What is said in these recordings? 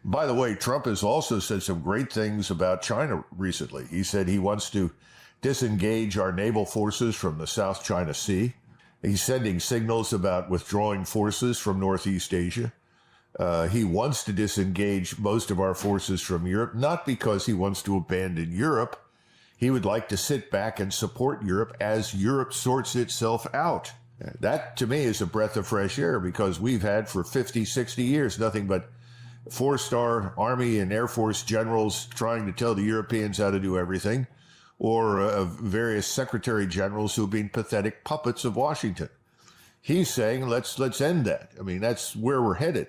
By the way, Trump has also said some great things about China recently. He said he wants to disengage our naval forces from the South China Sea. He's sending signals about withdrawing forces from Northeast Asia. He wants to disengage most of our forces from Europe, not because he wants to abandon Europe. He would like to sit back and support Europe as Europe sorts itself out. That, to me, is a breath of fresh air, because we've had for 50, 60 years nothing but four-star Army and Air Force generals trying to tell the Europeans how to do everything, or various secretary generals who've been pathetic puppets of Washington. He's saying, let's end that. I mean, that's where we're headed.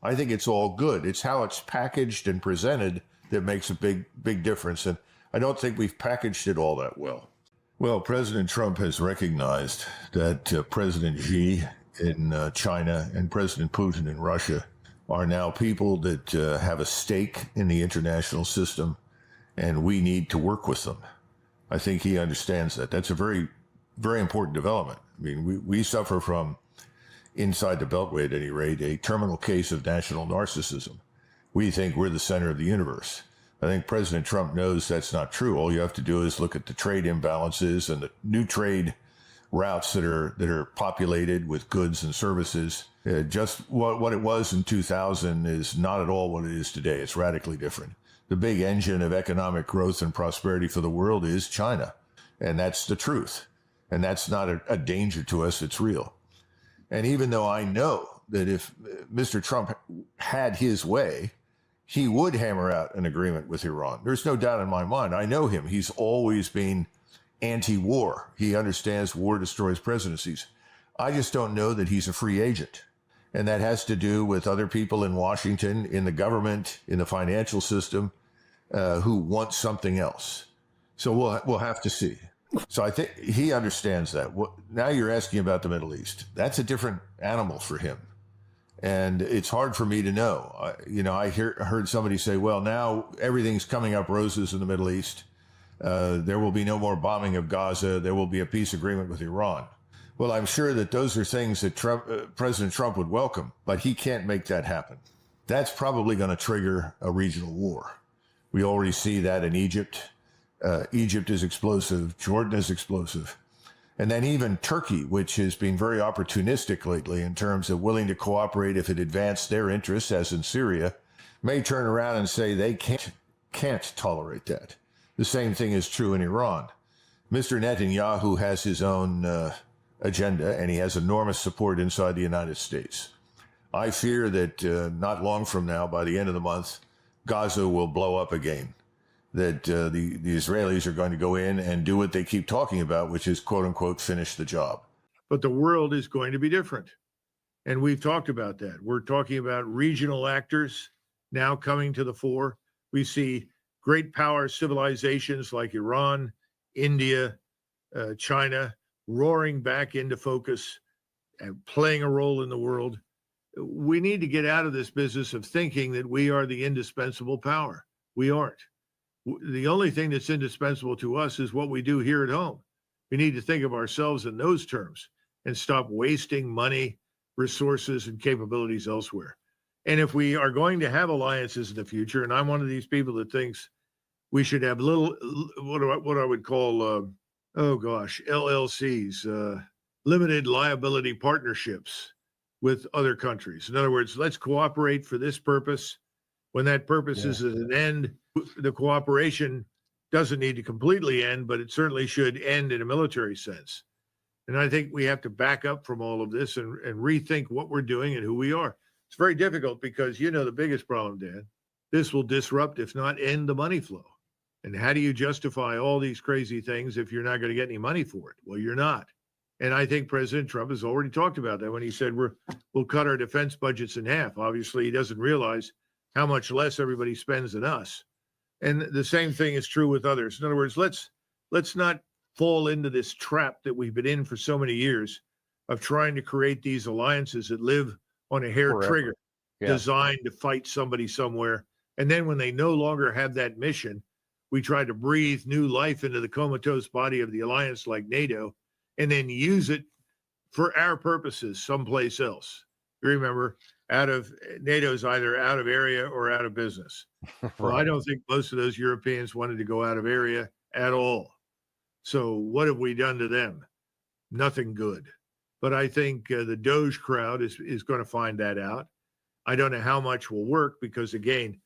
I think it's all good. It's how it's packaged and presented that makes a big difference. And I don't think we've packaged it all that well. Well, President Trump has recognized that President Xi in China and President Putin in Russia are now people that have a stake in the international system, and we need to work with them. I think he understands that. That's a very, very important development. I mean, we suffer from, inside the Beltway at any rate, a terminal case of national narcissism. We think we're the center of the universe. I think President Trump knows that's not true. All you have to do is look at the trade imbalances and the new trade routes that are populated with goods and services. Just what it was in 2000 is not at all what it is today. It's radically different. The big engine of economic growth and prosperity for the world is China. And that's the truth. And that's not a danger to us. It's real. And even though I know that if Mr. Trump had his way, he would hammer out an agreement with Iran. There's no doubt in my mind. I know him. He's always been anti-war. He understands war destroys presidencies. I just don't know that he's a free agent. And that has to do with other people in Washington, in the government, in the financial system, who want something else. So we'll have to see. So I think he understands that. Now you're asking about the Middle East. That's a different animal for him. And it's hard for me to know. I heard somebody say, well, now everything's coming up roses in the Middle East. There will be no more bombing of Gaza. There will be a peace agreement with Iran. Well, I'm sure that those are things that President Trump would welcome, but he can't make that happen. That's probably going to trigger a regional war. We already see that in Egypt. Egypt is explosive. Jordan is explosive. And then even Turkey, which has been very opportunistic lately in terms of willing to cooperate if it advanced their interests, as in Syria, may turn around and say they can't tolerate that. The same thing is true in Iran. Mr. Netanyahu has his own agenda, and he has enormous support inside the United States. I fear that not long from now, by the end of the month, Gaza will blow up again. That the Israelis are going to go in and do what they keep talking about, which is, quote unquote, finish the job. But the world is going to be different. And we've talked about that. We're talking about regional actors now coming to the fore. We see great power civilizations like Iran, India, China, roaring back into focus and playing a role in the world. We need to get out of this business of thinking that we are the indispensable power. We aren't. The only thing that's indispensable to us is what we do here at home. We need to think of ourselves in those terms and stop wasting money, resources, and capabilities elsewhere. And if we are going to have alliances in the future, and I'm one of these people that thinks we should have what I would call LLCs, limited liability partnerships with other countries. In other words, let's cooperate for this purpose. When that purpose is at an end, the cooperation doesn't need to completely end, but it certainly should end in a military sense. And I think we have to back up from all of this and rethink what we're doing and who we are. It's very difficult because, the biggest problem, Dan, this will disrupt, if not end, the money flow. And how do you justify all these crazy things if you're not going to get any money for it? Well, you're not. And I think President Trump has already talked about that when he said we'll cut our defense budgets in half. Obviously, he doesn't realize how much less everybody spends than us. And the same thing is true with others. In other words, let's not fall into this trap that we've been in for so many years of trying to create these alliances that live on a hair trigger, designed to fight somebody somewhere. And then when they no longer have that mission, we try to breathe new life into the comatose body of the alliance like NATO, and then use it for our purposes someplace else. You remember NATO's either out of area or out of business. Well, I don't think most of those Europeans wanted to go out of area at all. So what have we done to them? Nothing good. But I think the Doge crowd is going to find that out. I don't know how much will work because, again,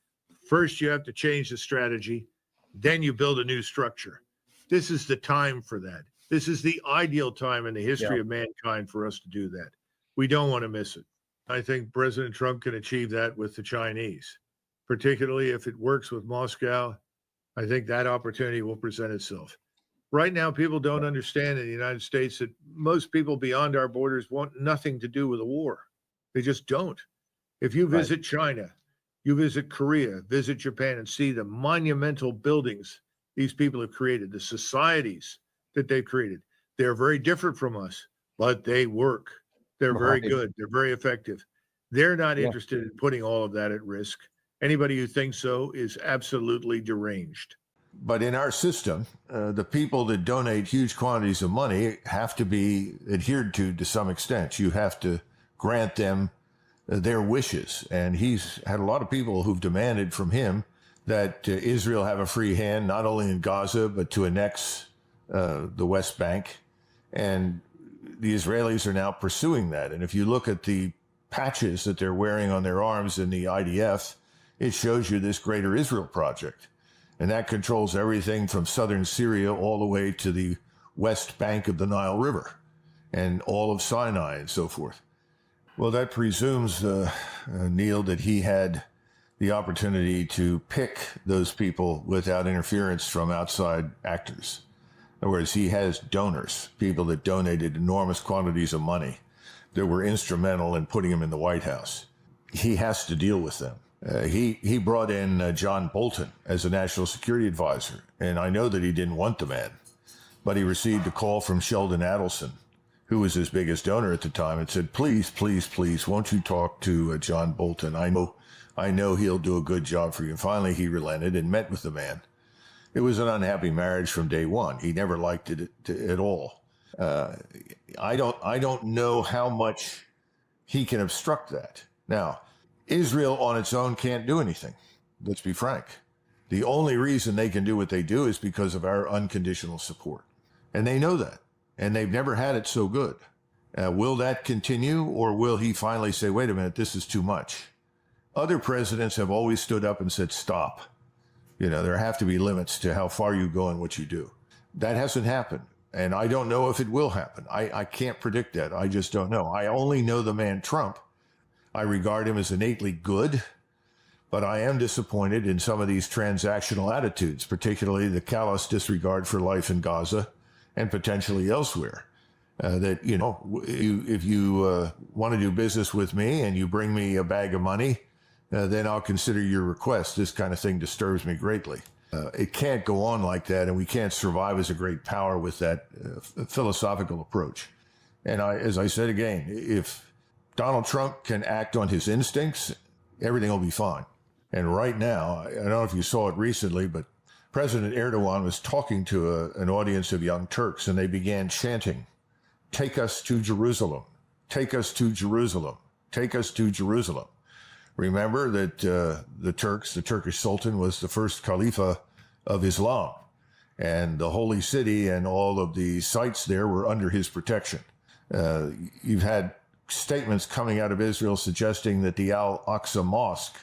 first you have to change the strategy, then you build a new structure. This is the time for that. This is the ideal time in the history of mankind for us to do that. We don't want to miss it. I think President Trump can achieve that with the Chinese, particularly if it works with Moscow. I think that opportunity will present itself. Right now, people don't understand in the United States that most people beyond our borders want nothing to do with a war. They just don't. If you visit China, you visit Korea, visit Japan, and see the monumental buildings these people have created, the societies that they've created. They're very different from us, but they work. They're very good. They're very effective. They're not interested in putting all of that at risk. Anybody who thinks so is absolutely deranged. But in our system, the people that donate huge quantities of money have to be adhered to some extent. You have to grant them their wishes. And he's had a lot of people who've demanded from him that Israel have a free hand, not only in Gaza, but to annex the West Bank. And the Israelis are now pursuing that. And if you look at the patches that they're wearing on their arms in the IDF, it shows you this Greater Israel Project. And that controls everything from southern Syria all the way to the west bank of the Nile River and all of Sinai and so forth. Well, that presumes, Neil, that he had the opportunity to pick those people without interference from outside actors. In other words, he has donors, people that donated enormous quantities of money that were instrumental in putting him in the White House. He has to deal with them. He brought in John Bolton as a national security advisor, and I know that he didn't want the man, but he received a call from Sheldon Adelson, who was his biggest donor at the time, and said, please, please, please, won't you talk to John Bolton? I know he'll do a good job for you. And finally, he relented and met with the man. It was an unhappy marriage from day one. He never liked it at all. I don't know how much he can obstruct that. Now, Israel on its own can't do anything. Let's be frank. The only reason they can do what they do is because of our unconditional support. And they know that. And they've never had it so good. Will that continue, or will he finally say, wait a minute, this is too much? Other presidents have always stood up and said, stop. You know, there have to be limits to how far you go and what you do. That hasn't happened. And I don't know if it will happen. I can't predict that. I just don't know. I only know the man Trump. I regard him as innately good, but I am disappointed in some of these transactional attitudes, particularly the callous disregard for life in Gaza and potentially elsewhere. That, you know, if you want to do business with me and you bring me a bag of money, then I'll consider your request. This kind of thing disturbs me greatly. It can't go on like that, and we can't survive as a great power with that philosophical approach. And as I said again, if Donald Trump can act on his instincts, everything will be fine. And right now, I don't know if you saw it recently, but President Erdogan was talking to an audience of young Turks, and they began chanting, "Take us to Jerusalem, take us to Jerusalem, take us to Jerusalem." Remember that the Turkish Sultan, was the first Khalifa of Islam, and the holy city and all of the sites there were under his protection. You've had statements coming out of Israel suggesting that the Al-Aqsa Mosque,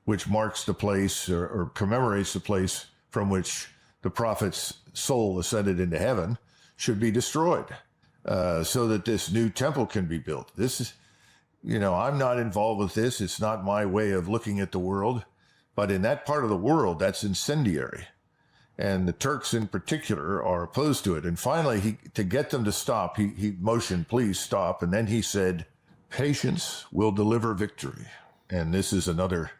which marks the place or commemorates the place from which the prophet's soul ascended into heaven, should be destroyed so that this new temple can be built. This is, you know, I'm not involved with this. It's not my way of looking at the world. But in that part of the world, that's incendiary. And the Turks in particular are opposed to it. And finally, to get them to stop, he motioned, please stop. And then he said, patience will deliver victory. And this is another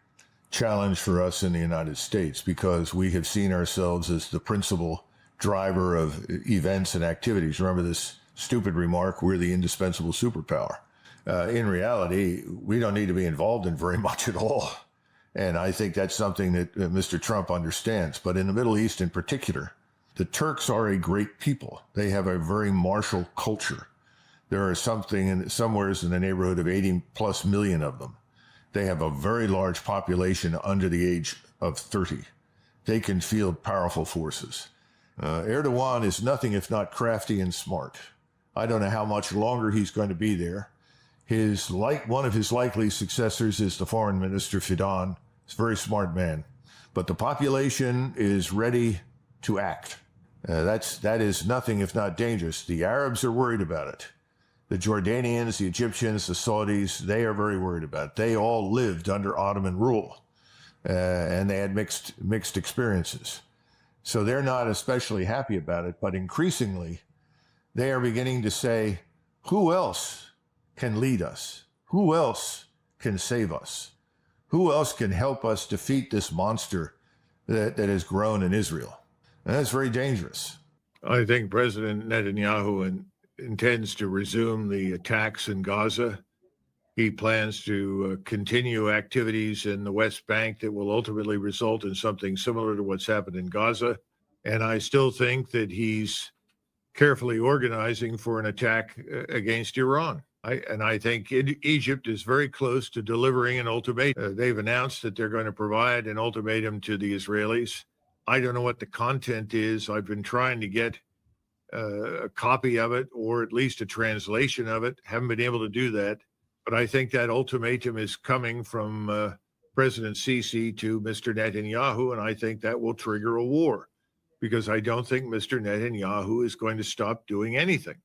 challenge for us in the United States, because we have seen ourselves as the principal driver of events and activities. Remember this stupid remark, we're the indispensable superpower. In reality, we don't need to be involved in very much at all. And I think that's something that Mr. Trump understands. But in the Middle East in particular, the Turks are a great people. They have a very martial culture. There are somewhere in the neighborhood of 80 plus million of them. They have a very large population under the age of 30. They can field powerful forces. Erdogan is nothing if not crafty and smart. I don't know how much longer he's going to be there. One of his likely successors is the foreign minister, Fidan. He's a very smart man. But the population is ready to act. That is nothing if not dangerous. The Arabs are worried about it. The Jordanians, the Egyptians, the Saudis, they are very worried about it. They all lived under Ottoman rule, and they had mixed experiences. So they're not especially happy about it, but increasingly, they are beginning to say, who else can lead us? Who else can save us? Who else can help us defeat this monster that has grown in Israel? And that's very dangerous. I think President Netanyahu intends to resume the attacks in Gaza. He plans to continue activities in the West Bank that will ultimately result in something similar to what's happened in Gaza. And I still think that he's carefully organizing for an attack against Iran. I think Egypt is very close to delivering an ultimatum. They've announced that they're going to provide an ultimatum to the Israelis. I don't know what the content is. I've been trying to get a copy of it, or at least a translation of it. Haven't been able to do that. But I think that ultimatum is coming from President Sisi to Mr. Netanyahu, and I think that will trigger a war, because I don't think Mr. Netanyahu is going to stop doing anything.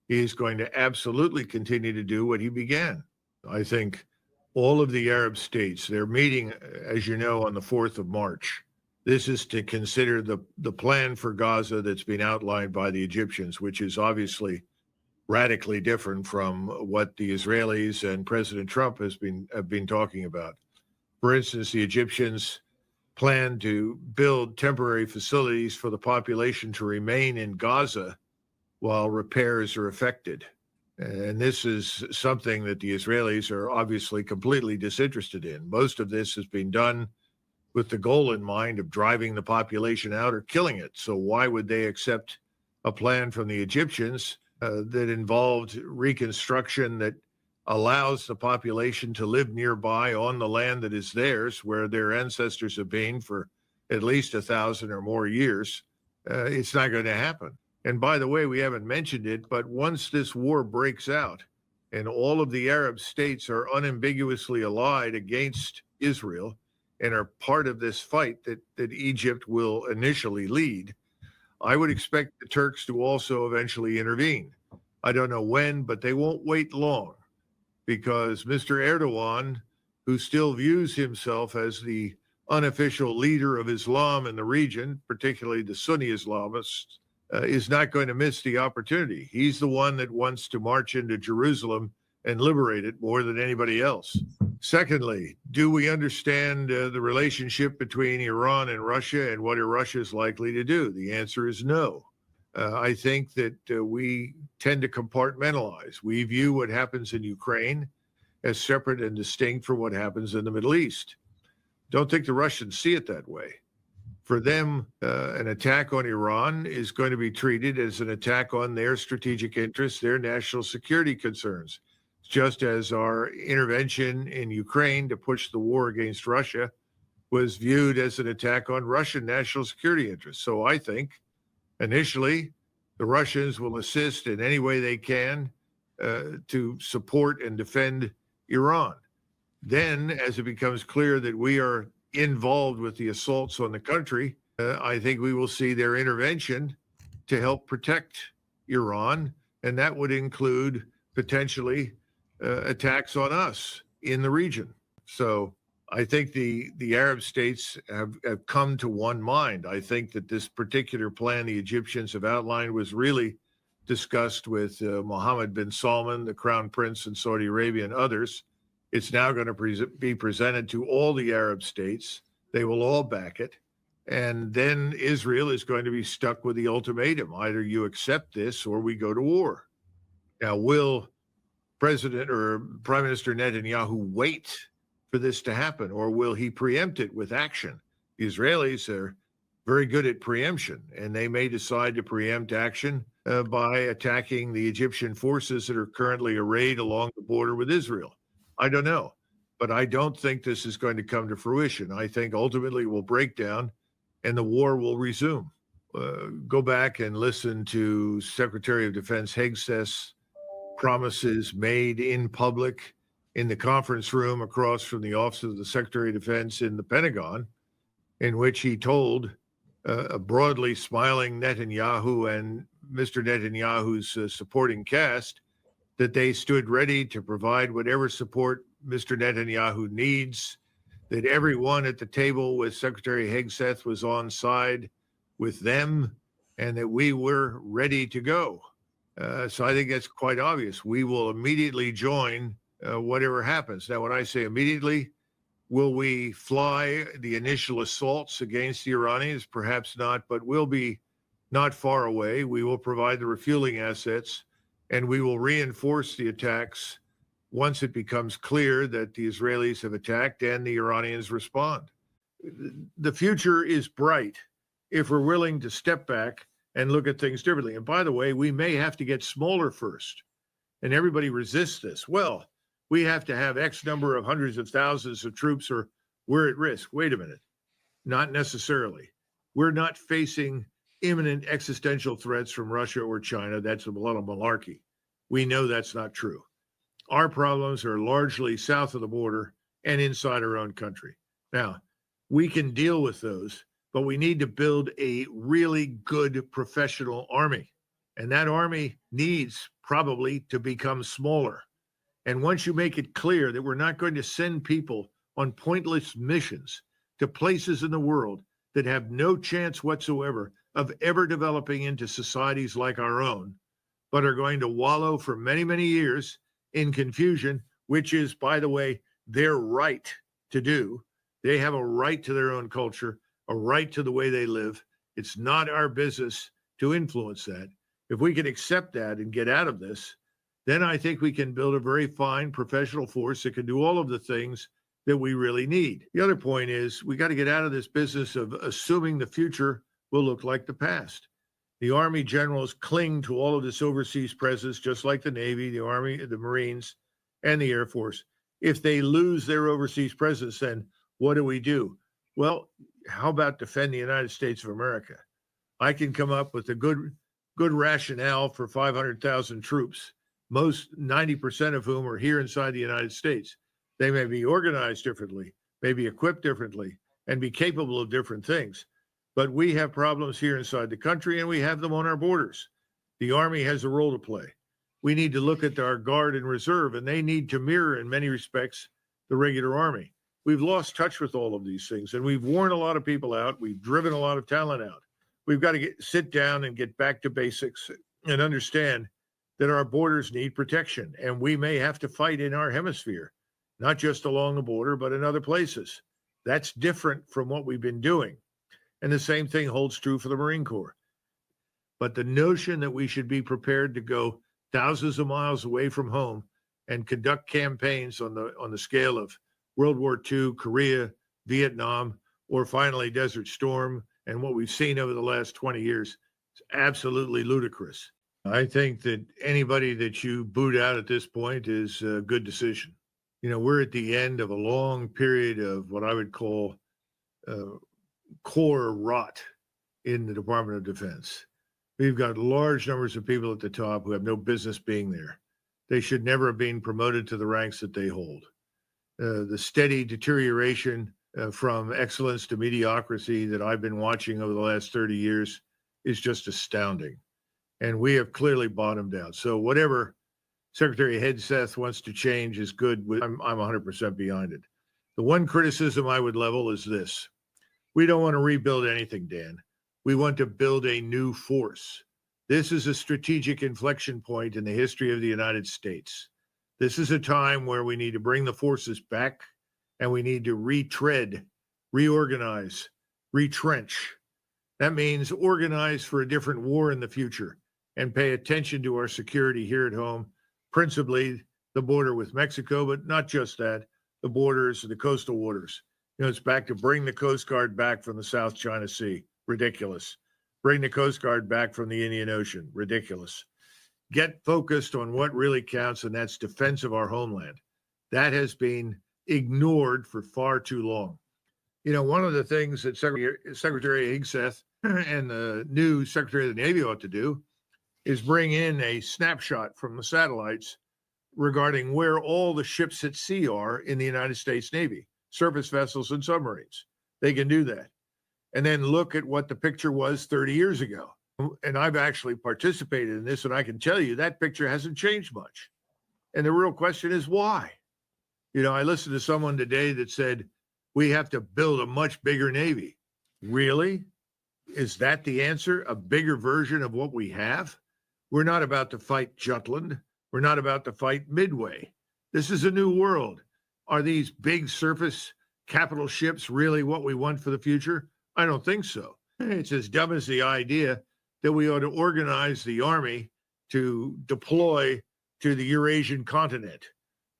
He's going to absolutely continue to do what he began. I think all of the Arab states, they're meeting, as you know, on the 4th of March. This is to consider the plan for Gaza that's been outlined by the Egyptians, which is obviously radically different from what the Israelis and President Trump have been talking about. For instance, the Egyptians plan to build temporary facilities for the population to remain in Gaza while repairs are effected. And this is something that the Israelis are obviously completely disinterested in. Most of this has been done with the goal in mind of driving the population out or killing it. So why would they accept a plan from the Egyptians that involved reconstruction that allows the population to live nearby on the land that is theirs, where their ancestors have been for at least 1,000 or more years? It's not going to happen. And by the way, we haven't mentioned it, but once this war breaks out and all of the Arab states are unambiguously allied against Israel and are part of this fight that Egypt will initially lead, I would expect the Turks to also eventually intervene. I don't know when, but they won't wait long, because Mr. Erdogan, who still views himself as the unofficial leader of Islam in the region, particularly the Sunni Islamists, is not going to miss the opportunity. He's the one that wants to march into Jerusalem and liberate it more than anybody else. Secondly, do we understand the relationship between Iran and Russia and what Russia is likely to do? The answer is no. I think that we tend to compartmentalize. We view what happens in Ukraine as separate and distinct from what happens in the Middle East. Don't think the Russians see it that way. For them, an attack on Iran is going to be treated as an attack on their strategic interests, their national security concerns, just as our intervention in Ukraine to push the war against Russia was viewed as an attack on Russian national security interests. So I think initially the Russians will assist in any way they can to support and defend Iran. Then, as it becomes clear that we are involved with the assaults on the country, I think we will see their intervention to help protect Iran, and that would include potentially attacks on us in the region. So I think the Arab states have come to one mind. I think that this particular plan the Egyptians have outlined was really discussed with Mohammed bin Salman, the Crown Prince in Saudi Arabia, and others. It's now going to be presented to all the Arab states. They will all back it. And then Israel is going to be stuck with the ultimatum. Either you accept this or we go to war. Now, will President or Prime Minister Netanyahu wait for this to happen, or will he preempt it with action? The Israelis are very good at preemption, and they may decide to preempt action by attacking the Egyptian forces that are currently arrayed along the border with Israel. I don't know. but I don't think this is going to come to fruition. I think ultimately it will break down and the war will resume. Go back and listen to Secretary of Defense Hegseth's promises made in public in the conference room across from the office of the Secretary of Defense in the Pentagon, in which he told a broadly smiling Netanyahu and Mr. Netanyahu's supporting cast that they stood ready to provide whatever support Mr. Netanyahu needs, that everyone at the table with Secretary Hegseth was on side with them, and that we were ready to go. So I think that's quite obvious. We will immediately join whatever happens. Now, when I say immediately, will we fly the initial assaults against the Iranians? Perhaps not, but we'll be not far away. We will provide the refueling assets, and we will reinforce the attacks once it becomes clear that the Israelis have attacked and the Iranians respond. The future is bright if we're willing to step back and look at things differently. And by the way, we may have to get smaller first. And everybody resists this. Well, we have to have X number of hundreds of thousands of troops or we're at risk. Wait a minute. Not necessarily. We're not facing imminent existential threats from Russia or China. That's a lot of malarkey. We know that's not true. Our problems are largely south of the border and inside our own country. Now, we can deal with those, but we need to build a really good professional army. And that army needs probably to become smaller. And once you make it clear that we're not going to send people on pointless missions to places in the world that have no chance whatsoever of ever developing into societies like our own, but are going to wallow for many, many years in confusion, which is, by the way, their right to do. They have a right to their own culture, a right to the way they live. It's not our business to influence that. If we can accept that and get out of this, then I think we can build a very fine professional force that can do all of the things that we really need. The other point is we got to get out of this business of assuming the future will look like the past. The Army generals cling to all of this overseas presence, just like the Navy, the Army, the Marines, and the Air Force. If they lose their overseas presence, then what do? Well, how about defend the United States of America? I can come up with a good rationale for 500,000 troops, most 90% of whom are here inside the United States. They may be organized differently, may be equipped differently, and be capable of different things. But we have problems here inside the country, and we have them on our borders. The Army has a role to play. We need to look at our Guard and Reserve, and they need to mirror, in many respects, the regular Army. We've lost touch with all of these things, and we've worn a lot of people out. We've driven a lot of talent out. We've got to sit down and get back to basics and understand that our borders need protection, and we may have to fight in our hemisphere, not just along the border, but in other places. That's different from what we've been doing. And the same thing holds true for the Marine Corps. But the notion that we should be prepared to go thousands of miles away from home and conduct campaigns on the scale of World War II, Korea, Vietnam, or finally Desert Storm, and what we've seen over the last 20 years, is absolutely ludicrous. I think that anybody that you boot out at this point is a good decision. You know, we're at the end of a long period of what I would call core rot in the Department of Defense. We've got large numbers of people at the top who have no business being there. They should never have been promoted to the ranks that they hold. The steady deterioration from excellence to mediocrity that I've been watching over the last 30 years is just astounding. And we have clearly bottomed out. So whatever Secretary Hegseth wants to change is good. I'm 100% behind it. The one criticism I would level is this. We don't want to rebuild anything, Dan. We want to build a new force. This is a strategic inflection point in the history of the United States. This is a time where we need to bring the forces back, and we need to retread, reorganize, retrench. That means organize for a different war in the future and pay attention to our security here at home, principally the border with Mexico, but not just that, the borders, the coastal waters. You know, it's back to bring the Coast Guard back from the South China Sea. Ridiculous. Bring the Coast Guard back from the Indian Ocean. Ridiculous. Get focused on what really counts, and that's defense of our homeland. That has been ignored for far too long. You know, one of the things that Secretary Hegseth and the new Secretary of the Navy ought to do is bring in a snapshot from the satellites regarding where all the ships at sea are in the United States Navy, surface vessels and submarines. They can do that. And then look at what the picture was 30 years ago. And I've actually participated in this, and I can tell you that picture hasn't changed much. And the real question is why? You know, I listened to someone today that said, we have to build a much bigger Navy. Really? Is that the answer? A bigger version of what we have? We're not about to fight Jutland. We're not about to fight Midway. This is a new world. Are these big surface capital ships really what we want for the future? I don't think so. It's as dumb as the idea that we ought to organize the army to deploy to the Eurasian continent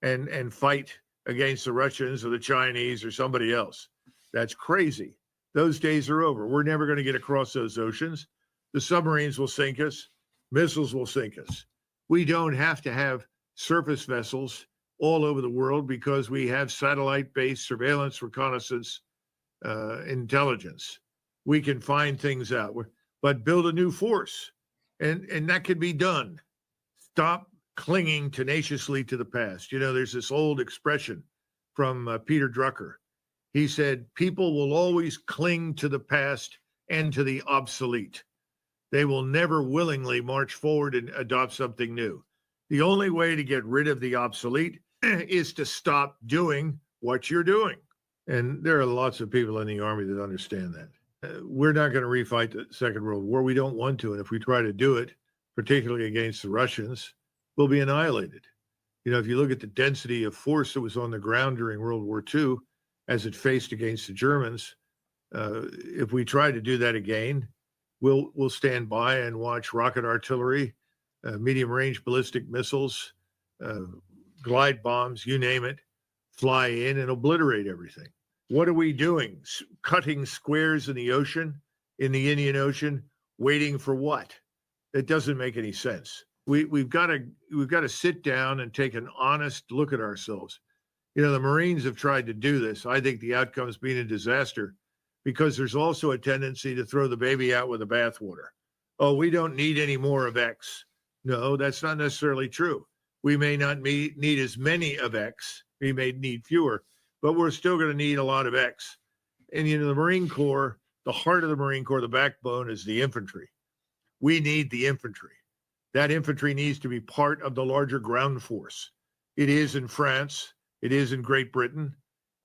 and fight against the Russians or the Chinese or somebody else. That's crazy. Those days are over. We're never going to get across those oceans. The submarines will sink us. Missiles will sink us. We don't have to have surface vessels all over the world because we have satellite-based surveillance, reconnaissance, intelligence. We can find things out, but build a new force, and that can be done. Stop clinging tenaciously to the past. You know, there's this old expression from Peter Drucker. He said, people will always cling to the past and to the obsolete. They will never willingly march forward and adopt something new. The only way to get rid of the obsolete is to stop doing what you're doing. And there are lots of people in the Army that understand that. We're not going to refight the Second World War. We don't want to. And if we try to do it, particularly against the Russians, we'll be annihilated. You know, if you look at the density of force that was on the ground during World War II as it faced against the Germans, if we try to do that again, we'll stand by and watch rocket artillery, medium-range ballistic missiles, glide bombs, you name it, fly in and obliterate everything. What are we doing? Cutting squares in the ocean, in the Indian Ocean, waiting for what? It doesn't make any sense. We've got to sit down and take an honest look at ourselves. You know, the Marines have tried to do this. I think the outcome's been a disaster because there's also a tendency to throw the baby out with the bathwater. Oh, we don't need any more of X. No, that's not necessarily true. We may not need as many of X. We may need fewer, but we're still going to need a lot of X. And, you know, the Marine Corps, the heart of the Marine Corps, the backbone is the infantry. We need the infantry. That infantry needs to be part of the larger ground force. It is in France. It is in Great Britain.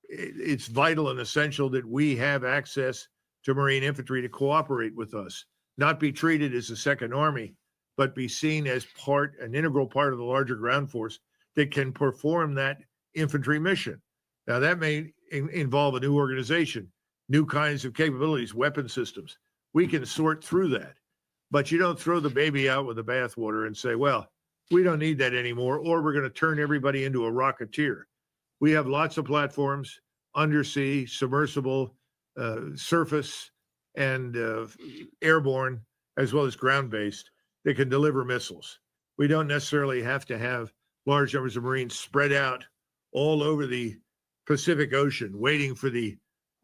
It's vital and essential that we have access to Marine infantry to cooperate with us, not be treated as a second army, but be seen as an integral part of the larger ground force that can perform that infantry mission. Now, that may involve a new organization, new kinds of capabilities, weapon systems. We can sort through that. But you don't throw the baby out with the bathwater and say, well, we don't need that anymore, or we're going to turn everybody into a rocketeer. We have lots of platforms, undersea, submersible, surface, and airborne, as well as ground-based, that can deliver missiles. We don't necessarily have to have large numbers of Marines spread out all over the Pacific Ocean, waiting for the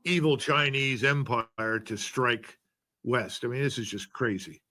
evil Chinese empire to strike west. I mean, this is just crazy.